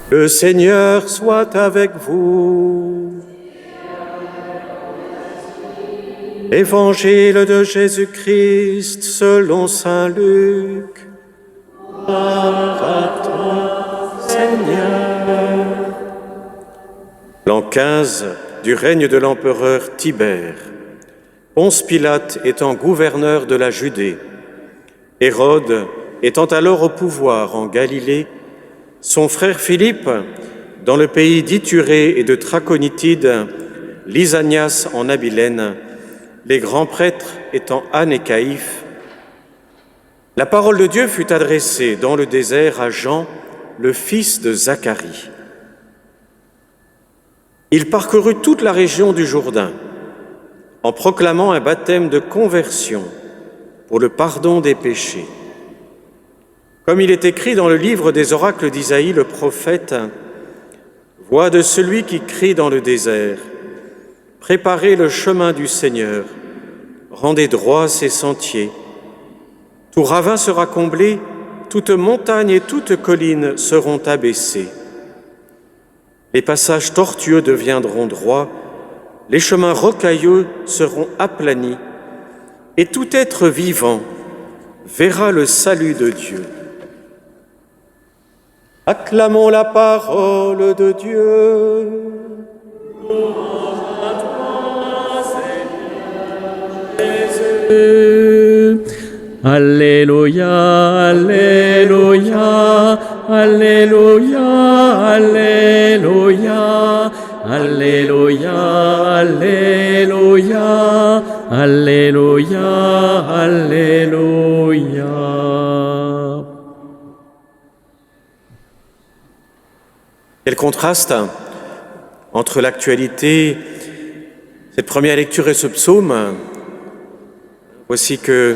Le Seigneur soit avec vous. Évangile de Jésus-Christ selon saint Luc. Gloire à toi, Seigneur. L'an 15 du règne de l'empereur Tibère, Ponce Pilate étant gouverneur de la Judée, Hérode étant alors au pouvoir en Galilée, son frère Philippe, dans le pays d'Ithurée et de Traconitide, Lysanias en Abilène, les grands prêtres étant Anne et Caïphe, la parole de Dieu fut adressée dans le désert à Jean, le fils de Zacharie. Il parcourut toute la région du Jourdain, en proclamant un baptême de conversion pour le pardon des péchés. Comme il est écrit dans le livre des oracles d'Isaïe, le prophète, « Voix de celui qui crie dans le désert, préparez le chemin du Seigneur, rendez droits ses sentiers. Tout ravin sera comblé, toute montagne et toute colline seront abaissées. Les passages tortueux deviendront droits, les chemins rocailleux seront aplanis, et tout être vivant verra le salut de Dieu. » Acclamons la parole de Dieu. Gloire à toi, Seigneur Jésus. Alléluia, Alléluia, Alléluia, Alléluia, Alléluia, Alléluia, Alléluia, Alléluia. Quel contraste entre l'actualité, cette première lecture et ce psaume. Voici qu'un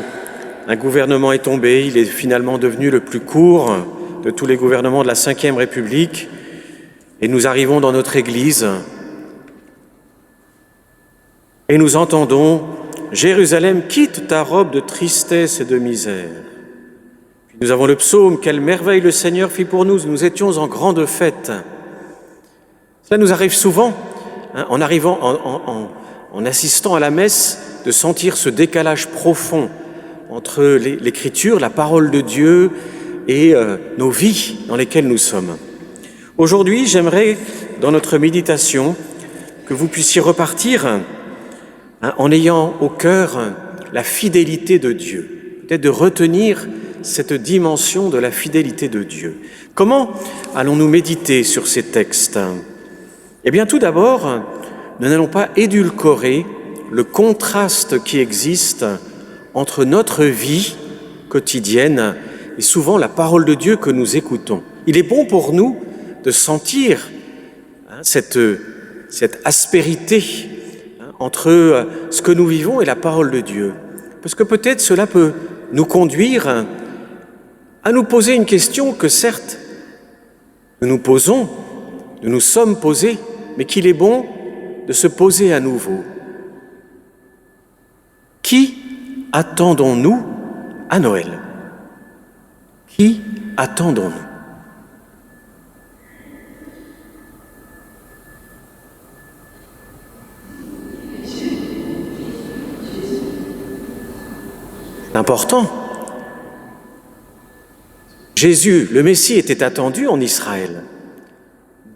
gouvernement est tombé, il est finalement devenu le plus court de tous les gouvernements de la Ve République, et nous arrivons dans notre Église et nous entendons « Jérusalem, quitte ta robe de tristesse et de misère ». Puis nous avons le psaume « Quelle merveille le Seigneur fit pour nous, nous étions en grande fête ». Cela nous arrive souvent, en arrivant, en assistant à la messe, de sentir ce décalage profond entre l'Écriture, la parole de Dieu et nos vies dans lesquelles nous sommes. Aujourd'hui, j'aimerais, dans notre méditation, que vous puissiez repartir en ayant au cœur la fidélité de Dieu, peut-être de retenir cette dimension de la fidélité de Dieu. Comment allons-nous méditer sur ces textes ? Eh bien, tout d'abord, nous n'allons pas édulcorer le contraste qui existe entre notre vie quotidienne et souvent la parole de Dieu que nous écoutons. Il est bon pour nous de sentir cette aspérité entre ce que nous vivons et la parole de Dieu. Parce que peut-être cela peut nous conduire à nous poser une question que certes, nous nous posons, nous nous sommes posés, mais qu'il est bon de se poser à nouveau. Qui attendons-nous à Noël ? Qui attendons-nous ? C'est important. Jésus, le Messie, était attendu en Israël.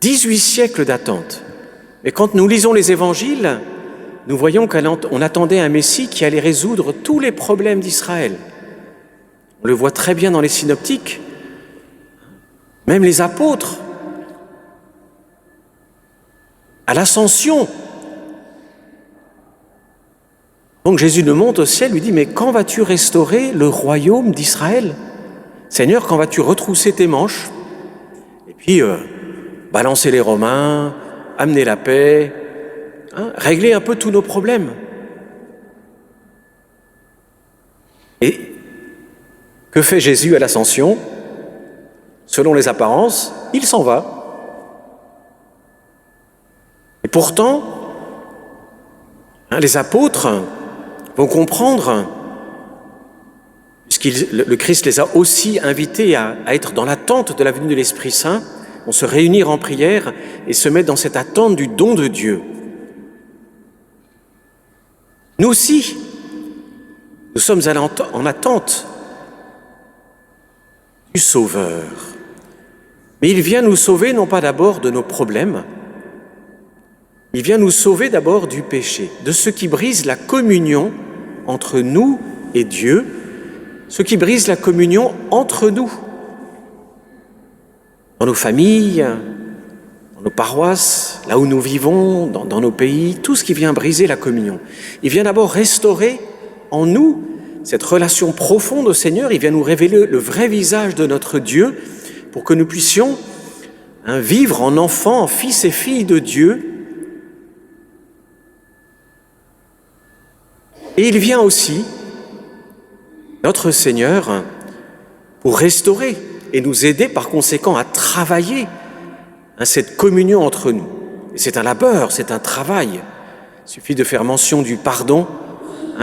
18 siècles d'attente. Mais quand nous lisons les évangiles, nous voyons qu'on attendait un Messie qui allait résoudre tous les problèmes d'Israël. On le voit très bien dans les synoptiques. Même les apôtres, à l'ascension. Donc Jésus ne monte au ciel, lui dit « Mais quand vas-tu restaurer le royaume d'Israël ? Seigneur, quand vas-tu retrousser tes manches ?» Et puis, balancer les Romains, amener la paix, régler un peu tous nos problèmes. Et que fait Jésus à l'ascension ? Selon les apparences, il s'en va. Et pourtant, les apôtres vont comprendre, puisque le Christ les a aussi invités à être dans l'attente de la venue de l'Esprit Saint, vont se réunir en prière et se mettre dans cette attente du don de Dieu. Nous aussi, nous sommes en attente du Sauveur. Mais il vient nous sauver non pas d'abord de nos problèmes, il vient nous sauver d'abord du péché, de ce qui brise la communion entre nous et Dieu, ce qui brise la communion entre nous, dans nos familles, dans nos paroisses, là où nous vivons, dans nos pays, tout ce qui vient briser la communion. Il vient d'abord restaurer en nous cette relation profonde au Seigneur, il vient nous révéler le vrai visage de notre Dieu pour que nous puissions vivre en enfants, en fils et filles de Dieu. Et il vient aussi, notre Seigneur, pour restaurer et nous aider par conséquent à travailler cette communion entre nous. Et c'est un labeur, c'est un travail. Il suffit de faire mention du pardon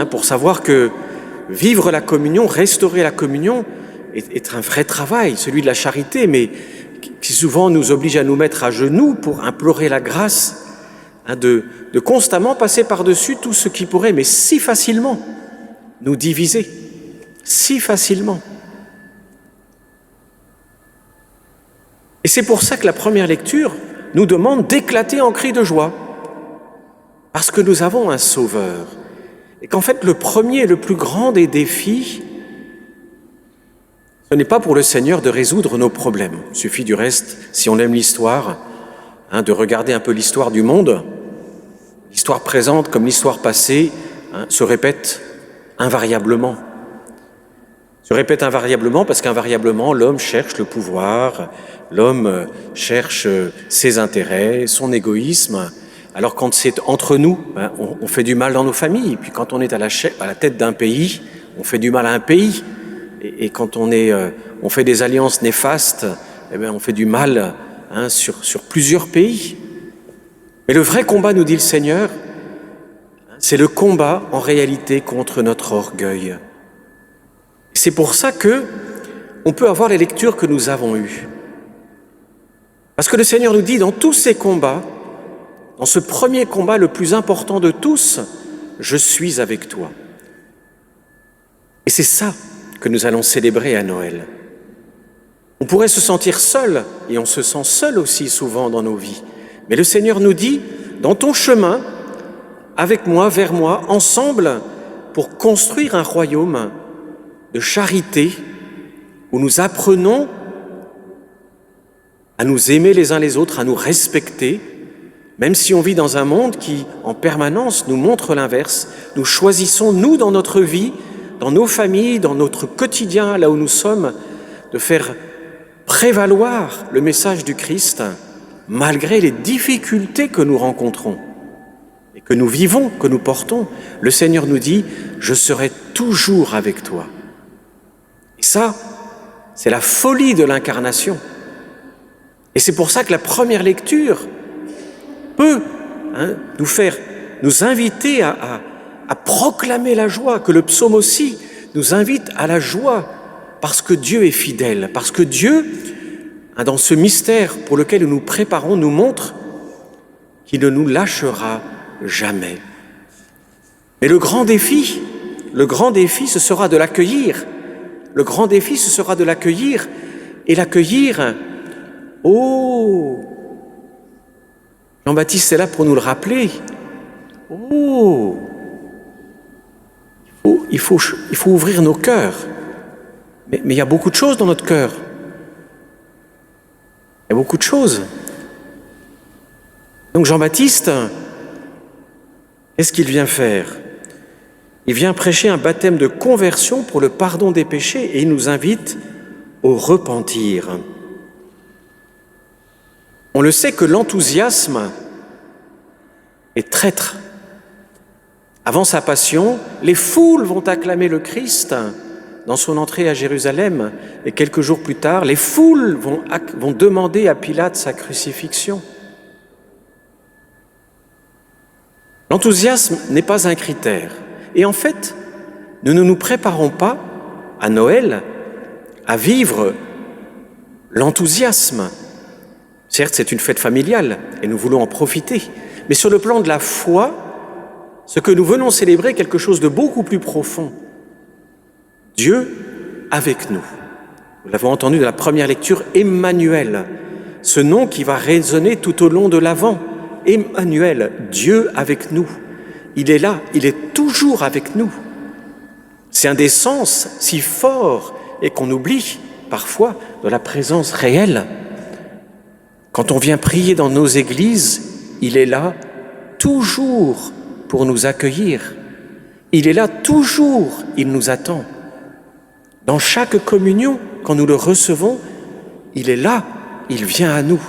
pour savoir que vivre la communion, restaurer la communion est un vrai travail, celui de la charité, mais qui souvent nous oblige à nous mettre à genoux pour implorer la grâce de constamment passer par-dessus tout ce qui pourrait, mais si facilement, nous diviser, si facilement. Et c'est pour ça que la première lecture nous demande d'éclater en cris de joie, parce que nous avons un Sauveur. Et qu'en fait, le premier et le plus grand des défis, ce n'est pas pour le Seigneur de résoudre nos problèmes. Il suffit du reste, si on aime l'histoire, de regarder un peu l'histoire du monde. L'histoire présente comme l'histoire passée se répète invariablement. Se répète invariablement parce qu'invariablement, l'homme cherche le pouvoir, l'homme cherche ses intérêts, son égoïsme. Alors quand c'est entre nous, on fait du mal dans nos familles. Puis quand on est à la tête d'un pays, on fait du mal à un pays. Et quand on fait des alliances néfastes, on fait du mal sur plusieurs pays. Mais le vrai combat, nous dit le Seigneur, c'est le combat en réalité contre notre orgueil. C'est pour ça que on peut avoir les lectures que nous avons eues. Parce que le Seigneur nous dit dans tous ces combats, dans ce premier combat le plus important de tous, je suis avec toi. Et c'est ça que nous allons célébrer à Noël. On pourrait se sentir seul, et on se sent seul aussi souvent dans nos vies. Mais le Seigneur nous dit, dans ton chemin, avec moi, vers moi, ensemble, pour construire un royaume de charité, où nous apprenons à nous aimer les uns les autres, à nous respecter, même si on vit dans un monde qui, en permanence, nous montre l'inverse. Nous choisissons, nous, dans notre vie, dans nos familles, dans notre quotidien, là où nous sommes, de faire prévaloir le message du Christ, malgré les difficultés que nous rencontrons et que nous vivons, que nous portons. Le Seigneur nous dit « Je serai toujours avec toi ». Et ça, c'est la folie de l'incarnation. Et c'est pour ça que la première lecture peut nous inviter à proclamer la joie, que le psaume aussi nous invite à la joie, parce que Dieu est fidèle, parce que Dieu, dans ce mystère pour lequel nous nous préparons, nous montre qu'il ne nous lâchera jamais. Mais le grand défi, ce sera de l'accueillir. Le grand défi, ce sera de l'accueillir et l'accueillir. Oh, Jean-Baptiste est là pour nous le rappeler. Oh, il faut ouvrir nos cœurs. Mais il y a beaucoup de choses dans notre cœur. Il y a beaucoup de choses. Donc Jean-Baptiste, qu'est-ce qu'il vient faire? Il vient prêcher un baptême de conversion pour le pardon des péchés et il nous invite au repentir. On le sait que l'enthousiasme est traître. Avant sa passion, les foules vont acclamer le Christ dans son entrée à Jérusalem. Et quelques jours plus tard, les foules vont demander à Pilate sa crucifixion. L'enthousiasme n'est pas un critère. Et en fait, nous ne nous préparons pas à Noël à vivre l'enthousiasme. Certes, c'est une fête familiale et nous voulons en profiter, mais sur le plan de la foi, ce que nous venons célébrer est quelque chose de beaucoup plus profond. Dieu avec nous. Nous l'avons entendu dans la première lecture, Emmanuel, ce nom qui va résonner tout au long de l'Avent. Emmanuel, Dieu avec nous. Il est là, il est toujours avec nous. C'est un des sens si forts et qu'on oublie parfois de la présence réelle. Quand on vient prier dans nos églises, il est là toujours pour nous accueillir. Il est là toujours, il nous attend. Dans chaque communion, quand nous le recevons, il est là, il vient à nous.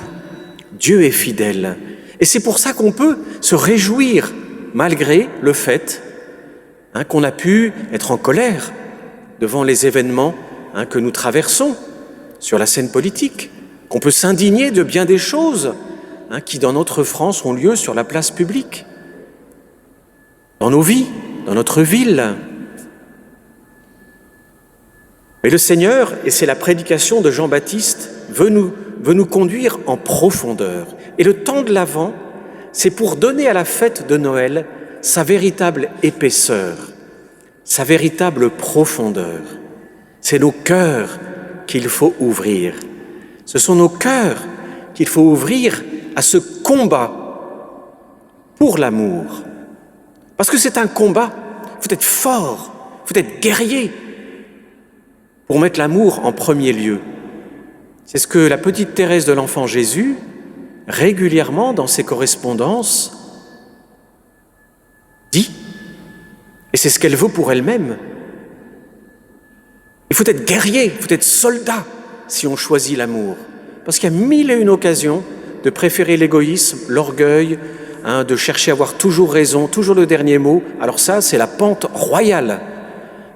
Dieu est fidèle. Et c'est pour ça qu'on peut se réjouir, malgré le fait qu'on a pu être en colère devant les événements que nous traversons sur la scène politique, qu'on peut s'indigner de bien des choses qui, dans notre France, ont lieu sur la place publique, dans nos vies, dans notre ville. Mais le Seigneur, et c'est la prédication de Jean-Baptiste, veut nous conduire en profondeur. Et le temps de l'Avent, c'est pour donner à la fête de Noël sa véritable épaisseur, sa véritable profondeur. C'est nos cœurs qu'il faut ouvrir. Ce sont nos cœurs qu'il faut ouvrir à ce combat pour l'amour. Parce que c'est un combat, il faut être fort, il faut être guerrier pour mettre l'amour en premier lieu. C'est ce que la petite Thérèse de l'Enfant Jésus, régulièrement dans ses correspondances, dit, et c'est ce qu'elle veut pour elle-même. Il faut être guerrier, il faut être soldat si on choisit l'amour. Parce qu'il y a mille et une occasions de préférer l'égoïsme, l'orgueil, de chercher à avoir toujours raison, toujours le dernier mot. Alors ça, c'est la pente royale.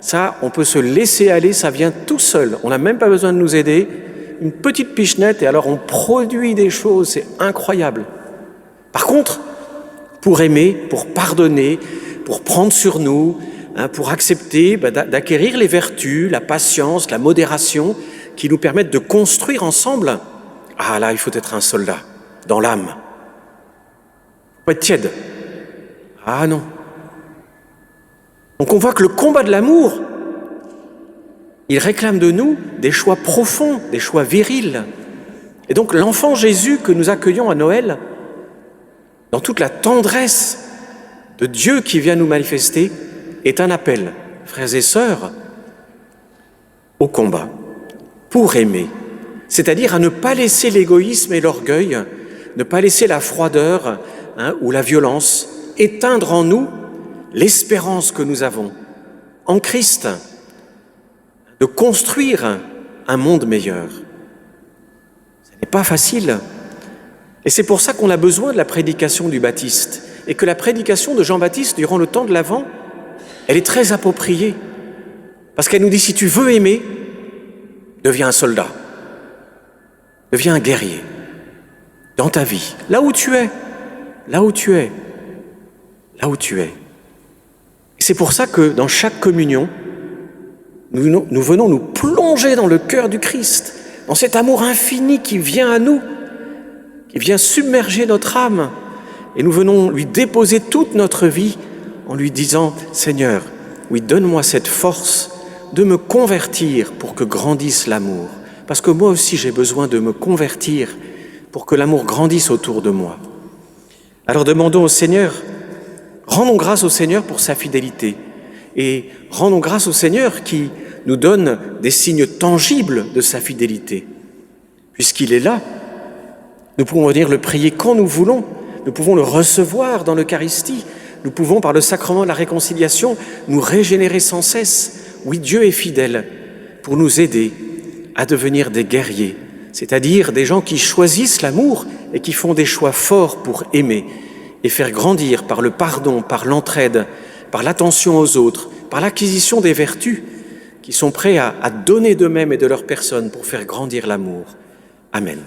Ça, on peut se laisser aller, ça vient tout seul. On n'a même pas besoin de nous aider. Une petite pichenette, et alors on produit des choses, c'est incroyable. Par contre, pour aimer, pour pardonner, pour prendre sur nous, pour accepter d'acquérir les vertus, la patience, la modération, qui nous permettent de construire ensemble, ah là, il faut être un soldat, dans l'âme. Il ne faut pas être tiède. Ah non. Donc on voit que le combat de l'amour, il réclame de nous des choix profonds, des choix virils. Et donc l'enfant Jésus que nous accueillons à Noël, dans toute la tendresse de Dieu qui vient nous manifester, est un appel, frères et sœurs, au combat, pour aimer. C'est-à-dire à ne pas laisser l'égoïsme et l'orgueil, ne pas laisser la froideur ou la violence éteindre en nous l'espérance que nous avons en Christ, de construire un monde meilleur. Ce n'est pas facile. Et c'est pour ça qu'on a besoin de la prédication du Baptiste. Et que la prédication de Jean-Baptiste, durant le temps de l'Avent, elle est très appropriée. Parce qu'elle nous dit, si tu veux aimer, deviens un soldat. Deviens un guerrier. Dans ta vie. Là où tu es. Là où tu es. Là où tu es. Et c'est pour ça que dans chaque communion, nous venons nous plonger dans le cœur du Christ, dans cet amour infini qui vient à nous, qui vient submerger notre âme. Et nous venons lui déposer toute notre vie en lui disant, Seigneur, oui, donne-moi cette force de me convertir pour que grandisse l'amour. Parce que moi aussi, j'ai besoin de me convertir pour que l'amour grandisse autour de moi. Alors demandons au Seigneur, rendons grâce au Seigneur pour sa fidélité. Et rendons grâce au Seigneur qui nous donne des signes tangibles de sa fidélité. Puisqu'il est là, nous pouvons venir le prier quand nous voulons, nous pouvons le recevoir dans l'Eucharistie, nous pouvons par le sacrement de la réconciliation nous régénérer sans cesse. Oui, Dieu est fidèle pour nous aider à devenir des guerriers, c'est-à-dire des gens qui choisissent l'amour et qui font des choix forts pour aimer et faire grandir par le pardon, par l'entraide, par l'attention aux autres, par l'acquisition des vertus, qui sont prêts à donner d'eux-mêmes et de leur personne pour faire grandir l'amour. Amen.